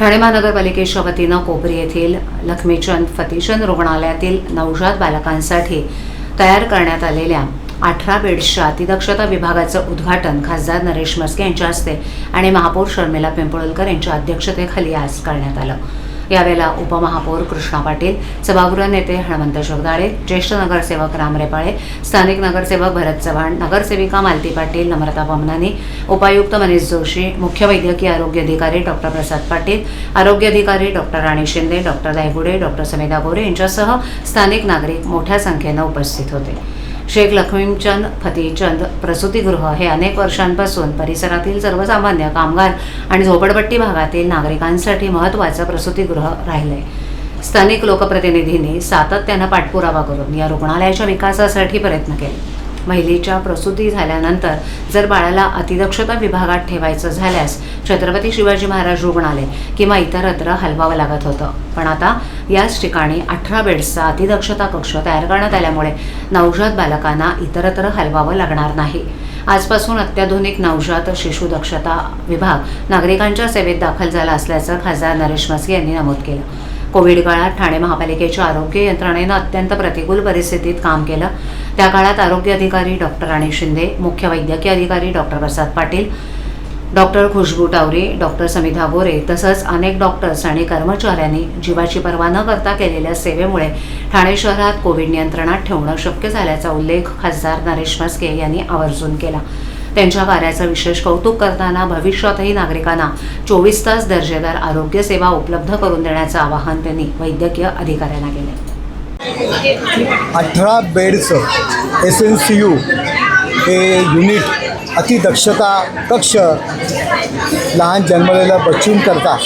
ठाणे महानगरपालिकेच्या वतीनं कोपरी येथील लक्ष्मीचंद फतीचंद रुग्णालयातील नवजात बालकांसाठी तयार करण्यात आलेल्या 18 बेड्सच्या अतिदक्षता विभागाचं उद्घाटन खासदार नरेश म्हस्के यांच्या हस्ते आणि महापौर शर्मिला पिंपळकर यांच्या अध्यक्षतेखाली आज करण्यात आलं। यावेळेला उपमहापौर कृष्णा पाटील, सभागृह नेते हनुमंत जगदाळे, ज्येष्ठ नगरसेवक राम रेपाळे, स्थानिक नगरसेवक भरत चव्हाण, नगरसेविका मालती पाटील, नम्रता बमनानी, उपायुक्त मनीष जोशी, मुख्य वैद्यकीय आरोग्य अधिकारी डॉक्टर प्रसाद पाटील, आरोग्य अधिकारी डॉक्टर राणी शिंदे, डॉक्टर दायगुडे, डॉक्टर समिधा गोरे यांच्यासह स्थानिक नागरिक मोठ्या संख्येनं उपस्थित होते। शेख लक्ष्मीचंद फतीचंद प्रसूतीगृह हे अनेक वर्षांपासून परिसरातील सर्वसामान्य कामगार आणि झोपडपट्टी भागातील नागरिकांसाठी महत्त्वाचं प्रसूतीगृह राहिलंय। स्थानिक लोकप्रतिनिधींनी सातत्यानं पाठपुरावा करून या रुग्णालयाच्या विकासासाठी प्रयत्न केले। महिलेच्या प्रसूती झाल्यानंतर जर बाळाला अतिदक्षता विभागात ठेवायचं झाल्यास छत्रपती शिवाजी महाराज रुग्णालय किंवा इतरत्र हलवावं लागत होतं, पण आता याच ठिकाणी 18 बेड्सचा अतिदक्षता कक्ष तयार करण्यात आल्यामुळे नवजात बालकांना इतरत्र हलवावं लागणार नाही। आजपासून अत्याधुनिक नवजात शिशु दक्षता विभाग नागरिकांच्या सेवेत दाखल झाला असल्याचं खासदार नरेश म्हस्के यांनी नमूद केलं। कोविड काळात ठाणे महापालिकेच्या आरोग्य यंत्रणेनं अत्यंत प्रतिकूल परिस्थितीत काम केलं। त्या काळात आरोग्य अधिकारी डॉक्टर राणी शिंदे, मुख्य वैद्यकीय अधिकारी डॉक्टर प्रसाद पाटील, डॉक्टर खुशबू टावरे, डॉक्टर समिधा गोरे तसंच अनेक डॉक्टर्स आणि कर्मचाऱ्यांनी जीवाची पर्वा न करता केलेल्या सेवेमुळे ठाणे शहरात कोविड नियंत्रणात ठेवणं शक्य झाल्याचा उल्लेख खासदार नरेश म्हस्के यांनी आवर्जून केला। त्यांच्या कार्याचं विशेष कौतुक करताना भविष्यातही नागरिकांना 24 तास दर्जेदार आरोग्य सेवा उपलब्ध करून देण्याचं आवाहन त्यांनी वैद्यकीय अधिकाऱ्यांना केलं। 18 बेडचं SNCU हे युनिट अतिदक्षता कक्ष लहान जन्मलेल्या बच्चूंकरता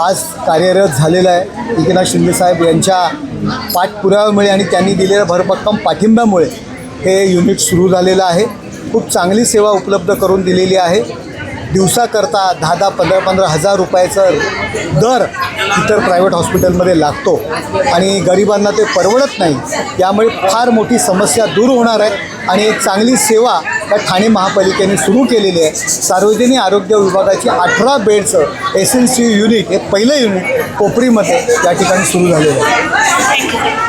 आज कार्यरत झालेलं आहे। एकनाथ शिंदेसाहेब यांच्या पाठपुराव्यामुळे आणि त्यांनी दिलेल्या भरभक्कम पाठिंब्यामुळे हे युनिट सुरू झालेलं आहे। खूप चांगली सेवा उपलब्ध करून दिलेली आहे। दिवसाकरता 10,000, 15,000 हजार रुपयाचं दर इतर प्रायव्हेट हॉस्पिटलमध्ये लागतो आणि गरिबांना ते परवडत नाही। यामुळे फार मोठी समस्या दूर होणार आहे आणि एक चांगली सेवा या ठाणे महापालिकेने सुरू केलेली आहे। सार्वजनिक आरोग्य विभागाची 18 बेडचं SNCU युनिट हे पहिलं युनिट कोपरीमध्ये या ठिकाणी सुरू झालेलं आहे।